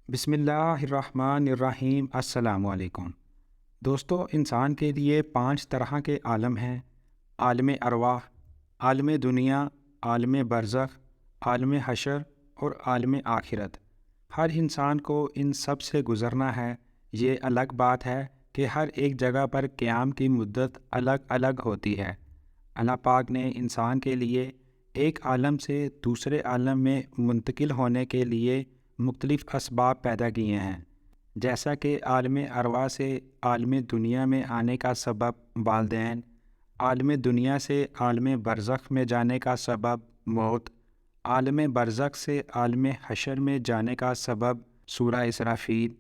بسم اللہ الرحمن الرحیم۔ السلام علیکم دوستو، انسان کے لیے 5 طرح کے عالم ہیں: عالم ارواح، عالم دنیا، عالم برزخ، عالم حشر اور عالم آخرت۔ ہر انسان کو ان سب سے گزرنا ہے۔ یہ الگ بات ہے کہ ہر ایک جگہ پر قیام کی مدت الگ الگ ہوتی ہے۔ اللہ پاک نے انسان کے لیے ایک عالم سے دوسرے عالم میں منتقل ہونے کے لیے مختلف اسباب پیدا کیے ہیں، جیسا کہ عالم ارواح سے عالم دنیا میں آنے کا سبب والدین، عالم دنیا سے عالم برزخ میں جانے کا سبب موت، عالم برزخ سے عالم حشر میں جانے کا سبب سورہ اسرافیل،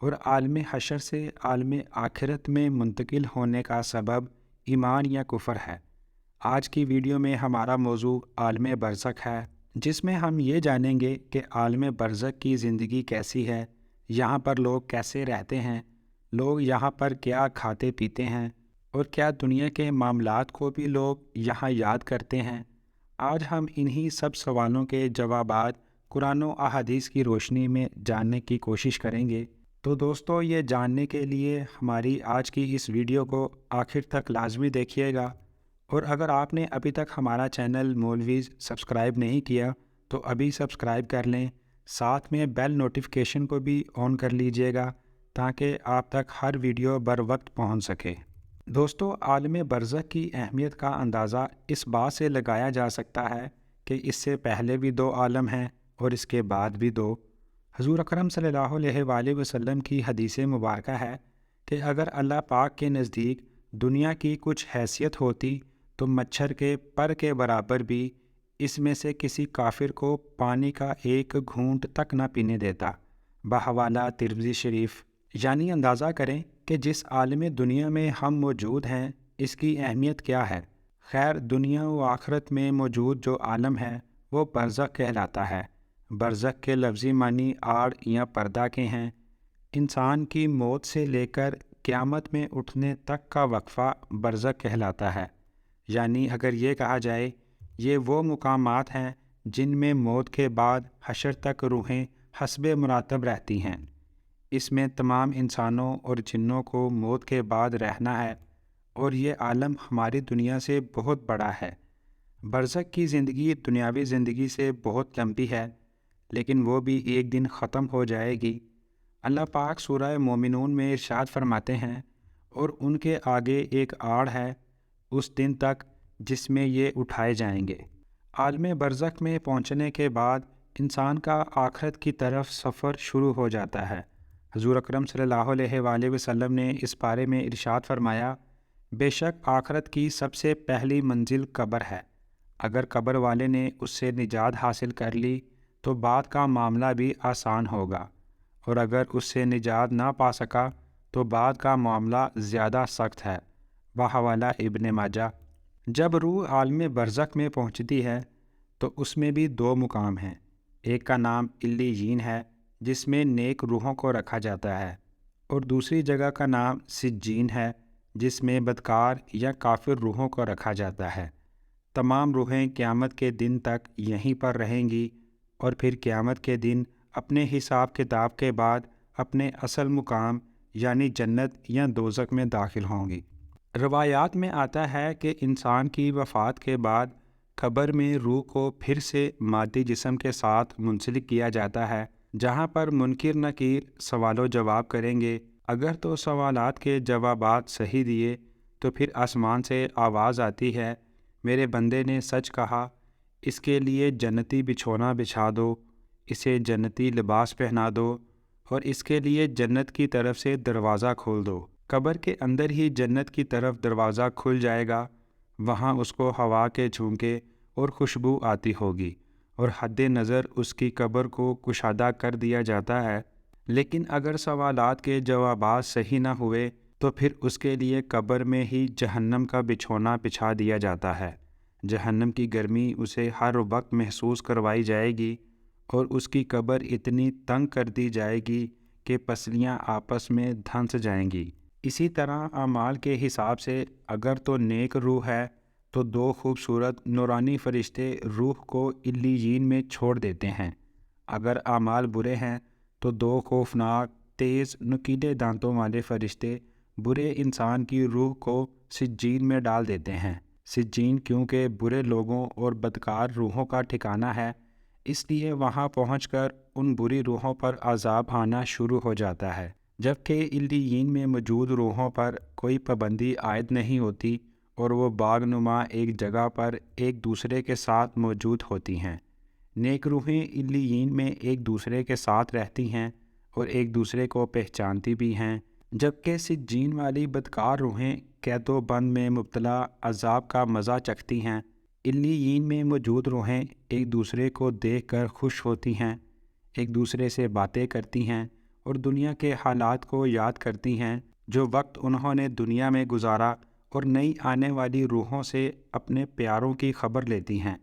اور عالم حشر سے عالم آخرت میں منتقل ہونے کا سبب ایمان یا کفر ہے۔ آج کی ویڈیو میں ہمارا موضوع عالم برزخ ہے، جس میں ہم یہ جانیں گے کہ عالم برزخ کی زندگی کیسی ہے، یہاں پر لوگ کیسے رہتے ہیں، لوگ یہاں پر کیا کھاتے پیتے ہیں، اور کیا دنیا کے معاملات کو بھی لوگ یہاں یاد کرتے ہیں۔ آج ہم انہی سب سوالوں کے جوابات قرآن و احادیث کی روشنی میں جاننے کی کوشش کریں گے۔ تو دوستو، یہ جاننے کے لیے ہماری آج کی اس ویڈیو کو آخر تک لازمی دیکھیے گا، اور اگر آپ نے ابھی تک ہمارا چینل مولویز سبسکرائب نہیں کیا تو ابھی سبسکرائب کر لیں، ساتھ میں بیل نوٹیفیکیشن کو بھی آن کر لیجئے گا تاکہ آپ تک ہر ویڈیو بر وقت پہنچ سکے۔ دوستو، عالم برزخ کی اہمیت کا اندازہ اس بات سے لگایا جا سکتا ہے کہ اس سے پہلے بھی 2 عالم ہیں اور اس کے بعد بھی 2۔ حضور اکرم صلی اللہ علیہ وآلہ وسلم کی حدیث مبارکہ ہے کہ اگر اللہ پاک کے نزدیک دنیا کی کچھ حیثیت ہوتی تو مچھر کے پر کے برابر بھی اس میں سے کسی کافر کو پانی کا ایک گھونٹ تک نہ پینے دیتا۔ بحوالہ ترمذی شریف۔ یعنی اندازہ کریں کہ جس عالم دنیا میں ہم موجود ہیں اس کی اہمیت کیا ہے۔ خیر، دنیا و آخرت میں موجود جو عالم ہے وہ برزخ کہلاتا ہے۔ برزخ کے لفظی معنی آڑ یا پردہ کے ہیں۔ انسان کی موت سے لے کر قیامت میں اٹھنے تک کا وقفہ برزخ کہلاتا ہے۔ یعنی اگر یہ کہا جائے یہ وہ مقامات ہیں جن میں موت کے بعد حشر تک روحیں حسب مراتب رہتی ہیں۔ اس میں تمام انسانوں اور جنوں کو موت کے بعد رہنا ہے، اور یہ عالم ہماری دنیا سے بہت بڑا ہے۔ برزخ کی زندگی دنیاوی زندگی سے بہت لمبی ہے، لیکن وہ بھی ایک دن ختم ہو جائے گی۔ اللہ پاک سورہ مومنون میں ارشاد فرماتے ہیں، اور ان کے آگے ایک آڑ ہے اس دن تک جس میں یہ اٹھائے جائیں گے۔ عالم برزخ میں پہنچنے کے بعد انسان کا آخرت کی طرف سفر شروع ہو جاتا ہے۔ حضور اکرم صلی اللہ علیہ وآلہ وسلم نے اس بارے میں ارشاد فرمایا، بے شک آخرت کی سب سے پہلی منزل قبر ہے۔ اگر قبر والے نے اس سے نجات حاصل کر لی تو بعد کا معاملہ بھی آسان ہوگا، اور اگر اس سے نجات نہ پا سکا تو بعد کا معاملہ زیادہ سخت ہے۔ بحوالہ ابن ماجہ۔ جب روح عالم برزخ میں پہنچتی ہے تو اس میں بھی 2 مقام ہیں۔ ایک کا نام علیین ہے جس میں نیک روحوں کو رکھا جاتا ہے، اور دوسری جگہ کا نام سجین ہے جس میں بدکار یا کافر روحوں کو رکھا جاتا ہے۔ تمام روحیں قیامت کے دن تک یہیں پر رہیں گی، اور پھر قیامت کے دن اپنے حساب کتاب کے بعد اپنے اصل مقام یعنی جنت یا دوزخ میں داخل ہوں گی۔ روایات میں آتا ہے کہ انسان کی وفات کے بعد قبر میں روح کو پھر سے مادی جسم کے ساتھ منسلک کیا جاتا ہے، جہاں پر منکر نکیر سوال و جواب کریں گے۔ اگر تو سوالات کے جوابات صحیح دیے تو پھر آسمان سے آواز آتی ہے، میرے بندے نے سچ کہا، اس کے لیے جنتی بچھونا بچھا دو، اسے جنتی لباس پہنا دو، اور اس کے لیے جنت کی طرف سے دروازہ کھول دو۔ قبر کے اندر ہی جنت کی طرف دروازہ کھل جائے گا، وہاں اس کو ہوا کے جھونکے اور خوشبو آتی ہوگی، اور حد نظر اس کی قبر کو کشادہ کر دیا جاتا ہے۔ لیکن اگر سوالات کے جوابات صحیح نہ ہوئے تو پھر اس کے لیے قبر میں ہی جہنم کا بچھونا بچھا دیا جاتا ہے۔ جہنم کی گرمی اسے ہر وقت محسوس کروائی جائے گی، اور اس کی قبر اتنی تنگ کر دی جائے گی کہ پسلیاں آپس میں دھنس جائیں گی۔ اسی طرح اعمال کے حساب سے اگر تو نیک روح ہے تو 2 خوبصورت نورانی فرشتے روح کو علیین میں چھوڑ دیتے ہیں۔ اگر اعمال برے ہیں تو دو خوفناک تیز نکیلے دانتوں والے فرشتے برے انسان کی روح کو سجین میں ڈال دیتے ہیں۔ سجین کیونکہ برے لوگوں اور بدکار روحوں کا ٹھکانہ ہے، اس لیے وہاں پہنچ کر ان بری روحوں پر عذاب آنا شروع ہو جاتا ہے، جبکہ علیین میں موجود روحوں پر کوئی پابندی عائد نہیں ہوتی اور وہ باغ نما ایک جگہ پر ایک دوسرے کے ساتھ موجود ہوتی ہیں۔ نیک روحیں علیین میں ایک دوسرے کے ساتھ رہتی ہیں اور ایک دوسرے کو پہچانتی بھی ہیں، جبکہ سجین والی بدکار روحیں قید و بند میں مبتلا عذاب کا مزہ چکھتی ہیں۔ علیین میں موجود روحیں ایک دوسرے کو دیکھ کر خوش ہوتی ہیں، ایک دوسرے سے باتیں کرتی ہیں اور دنیا کے حالات کو یاد کرتی ہیں جو وقت انہوں نے دنیا میں گزارا، اور نئی آنے والی روحوں سے اپنے پیاروں کی خبر لیتی ہیں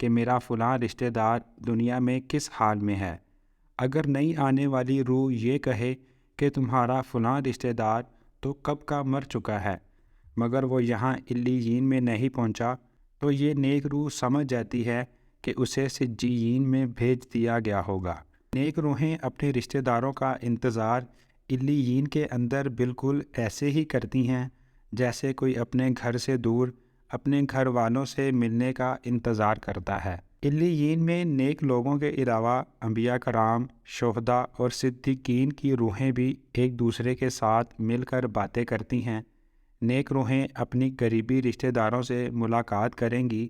کہ میرا فلاں رشتہ دار دنیا میں کس حال میں ہے۔ اگر نئی آنے والی روح یہ کہے کہ تمہارا فلاں رشتہ دار تو کب کا مر چکا ہے مگر وہ یہاں علیین میں نہیں پہنچا، تو یہ نیک روح سمجھ جاتی ہے کہ اسے سجین میں بھیج دیا گیا ہوگا۔ نیک روحیں اپنے رشتہ داروں کا انتظار علیین کے اندر بالکل ایسے ہی کرتی ہیں جیسے کوئی اپنے گھر سے دور اپنے گھر والوں سے ملنے کا انتظار کرتا ہے۔ علیین میں نیک لوگوں کے علاوہ انبیاء کرام، شہداء اور صدیقین کی روحیں بھی ایک دوسرے کے ساتھ مل کر باتیں کرتی ہیں۔ نیک روحیں اپنی قریبی رشتہ داروں سے ملاقات کریں گی،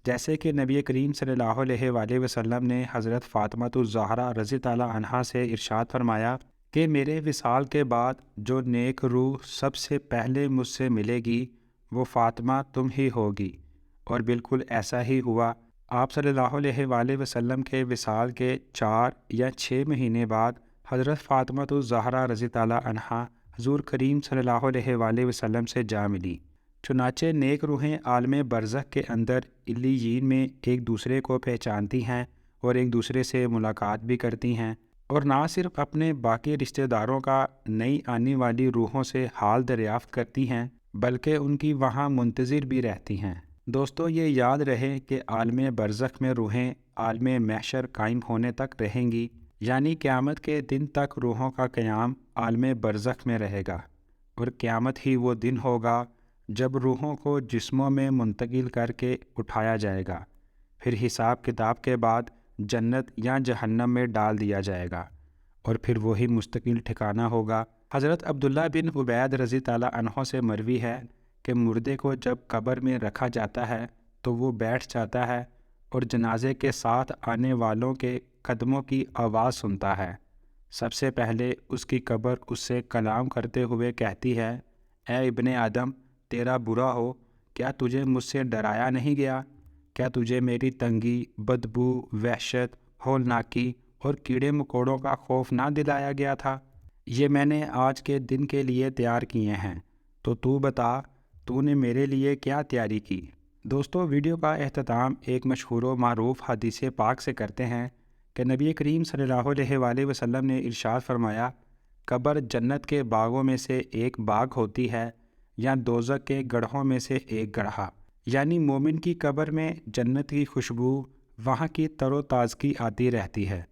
جیسے کہ نبی کریم صلی اللہ علیہ وآلہ وسلم نے حضرت فاطمہ الزہرا رضی اللہ عنہا سے ارشاد فرمایا کہ میرے وصال کے بعد جو نیک روح سب سے پہلے مجھ سے ملے گی وہ فاطمہ تم ہی ہوگی، اور بالکل ایسا ہی ہوا۔ آپ صلی اللہ علیہ وآلہ وسلم کے وصال کے 4 یا 6 مہینے بعد حضرت فاطمہ الزہرا رضی اللہ عنہا حضور کریم صلی اللہ علیہ وآلہ وسلم سے جا ملی۔ چنانچہ نیک روحیں عالم برزخ کے اندر علیین میں ایک دوسرے کو پہچانتی ہیں اور ایک دوسرے سے ملاقات بھی کرتی ہیں، اور نہ صرف اپنے باقی رشتہ داروں کا نئی آنے والی روحوں سے حال دریافت کرتی ہیں بلکہ ان کی وہاں منتظر بھی رہتی ہیں۔ دوستو، یہ یاد رہے کہ عالم برزخ میں روحیں عالم محشر قائم ہونے تک رہیں گی، یعنی قیامت کے دن تک روحوں کا قیام عالم برزخ میں رہے گا، اور قیامت ہی وہ دن ہوگا جب روحوں کو جسموں میں منتقل کر کے اٹھایا جائے گا، پھر حساب کتاب کے بعد جنت یا جہنم میں ڈال دیا جائے گا، اور پھر وہی مستقل ٹھکانہ ہوگا۔ حضرت عبداللہ بن عبید رضی اللہ عنہ سے مروی ہے کہ مردے کو جب قبر میں رکھا جاتا ہے تو وہ بیٹھ جاتا ہے اور جنازے کے ساتھ آنے والوں کے قدموں کی آواز سنتا ہے۔ سب سے پہلے اس کی قبر اس سے کلام کرتے ہوئے کہتی ہے، اے ابن آدم، تیرا برا ہو، کیا تجھے مجھ سے ڈرایا نہیں گیا؟ کیا تجھے میری تنگی، بدبو، وحشت، ہولناکی اور کیڑے مکوڑوں کا خوف نہ دلایا گیا تھا؟ یہ میں نے آج کے دن کے لیے تیار کیے ہیں، تو بتا تو نے میرے لیے کیا تیاری کی؟ دوستو، ویڈیو کا اختتام ایک مشہور و معروف حدیث پاک سے کرتے ہیں کہ نبی کریم صلی اللہ علیہ وآلہ وسلم نے ارشاد فرمایا، قبر جنت کے باغوں میں سے ایک باغ ہوتی ہے یا دوزخ کے گڑھوں میں سے ایک گڑھا، یعنی مومن کی قبر میں جنت کی خوشبو، وہاں کی تر و تازگی آتی رہتی ہے،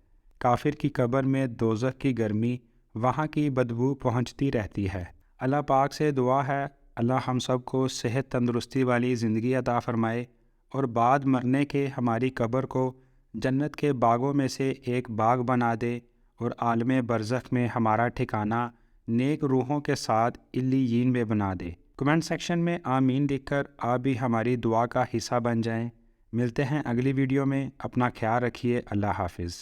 کافر کی قبر میں دوزخ کی گرمی، وہاں کی بدبو پہنچتی رہتی ہے۔ اللہ پاک سے دعا ہے اللہ ہم سب کو صحت تندرستی والی زندگی عطا فرمائے، اور بعد مرنے کے ہماری قبر کو جنت کے باغوں میں سے ایک باغ بنا دے، اور عالم برزخ میں ہمارا ٹھکانہ نیک روحوں کے ساتھ علیین میں بنا دے۔ کمنٹ سیکشن میں آمین لکھ کر آپ بھی ہماری دعا کا حصہ بن جائیں۔ ملتے ہیں اگلی ویڈیو میں، اپنا خیال رکھیے، اللہ حافظ۔